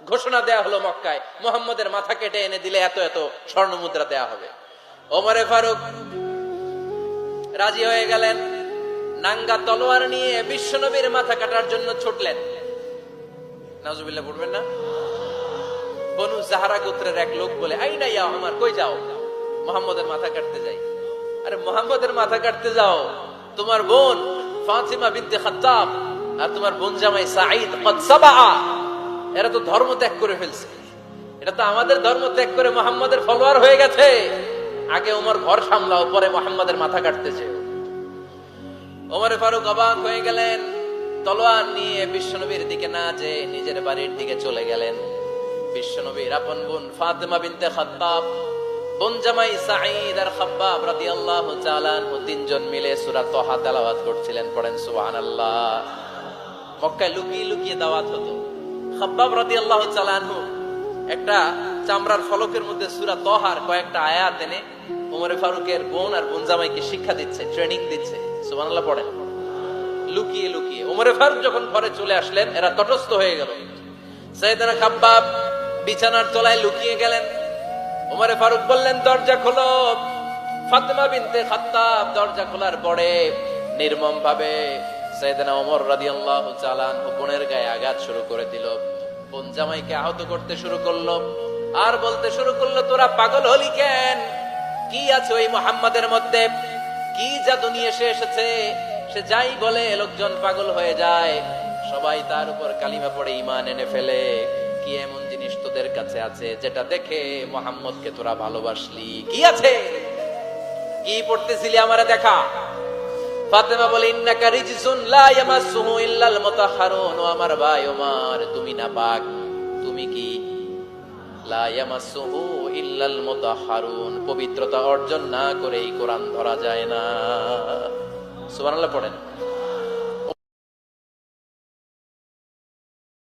ঘোষণা দেয়া হলো মক্কায়, মুহাম্মদের মাথা কেটে এনে দিলে এত এত স্বর্ণ মুদ্রা দেয়া হবে। ওমরে ফারুক রাজি হয়ে গেলেন। নাঙ্গা তলোয়ার নিয়ে বিশ্বনবীর মাথা কাটার জন্য ছুটলেন। নাউজুবিল্লাহ পড়বেন না? বনু জাহরা গোত্রের এক লোক বলে, আইনা ইয়া ওমর, কই যাও? মুহাম্মদের মাথা কাটতে যাই। আরে মুহাম্মদের মাথা কাটতে যাও? তোমার বোন ফাতিমা বিনতে খাত্তাব আর তোমার বোন জামাই সাঈদ কদ সাবাআ, এরা তো ধর্ম ত্যাগ করে ফেলছে। এটা তো আমাদের ধর্ম ত্যাগ করে মুহাম্মদের ফলোয়ার হয়ে গেছে। আগে ওমর ঘর সামলাও, পরে মুহাম্মদের মাথা কাটতেছে। ওমরে ফারুক অবাক হয়ে গেলেন। তলোয়ার নিয়ে বিশ্বনবীর দিকে না যে নিজের বাড়ির দিকে চলে গেলেন। বিশ্বনবীর আপন বোন ফাতিমা বিনতে খাত্তাব, বোন জামাই সাঈদ আর খাব্বাব রাদিয়াল্লাহু তাআলা আনহু তিনজন মিলে সূরা তাহা তেলাওয়াত করছিলেন। পড়েন সুবহানাল্লাহ। মক্কায় লুকিয়ে লুকিয়ে দাওয়াত হতো। খাব্বাব রাদিয়াল্লাহু তাআলা আনহু একটা চামড়ার ফলকের মধ্যে সূরা তাহার কয়েকটা আয়াত এনে ওমরে ফারুকের বোন আর বোন জামাইকে শিক্ষা দিচ্ছে, ট্রেনিং দিচ্ছে। সুবহানাল্লাহ পড়েন। লুকিয়ে লুকিয়ে ওমরে ফারুক যখন ঘরে চলে আসলেন, এরা তটস্থ হয়ে গেল। সাইয়েদনা খাব্বাব বিছানার তলায় লুকিয়ে গেলেন। ওমরে ফারুক বললেন, দরজা খোলো। ফাতিমা বিনতে খাত্তাব দরজা খোলার পরে নির্মম ভাবে সাইয়েদনা ওমর রাদিয়াল্লাহু তাআলা আনহু বোনের গায়ে আঘাত শুরু করে দিল। বোন জামাইকে আহত করতে শুরু করলো আর বলতে শুরু করলো, তোরা পাগল হলি কেন? কি আছে ওই মুহাম্মাদের মধ্যে? কি জাদু নিয়ে সে এসেছে? সে যাই বলে লোকজন পাগল হয়ে যায়, সবাই তার উপর কালিমা পড়ে ঈমান এনে ফেলে। কি এমন জিনিস তোদের কাছে আছে যেটা দেখে মুহাম্মদকে তোরা ভালোবাসলি? কি আছে? কি পড়তেছিলি আমারে দেখা। ফাতেমা বলে, ইন্নাকা রিজসুন লা ইয়ামাসসুহু ইল্লাল মুতাহহারুন। ও আমার ভাই ওমর, তুমি নাপাক। তুমি কি? লা ইয়ামাসসুহু ইল্লাল মুতাহহারুন, পবিত্রতা অর্জন না করে এই কোরআন ধরা যায় না। সুবহানাল্লাহ পড়েন।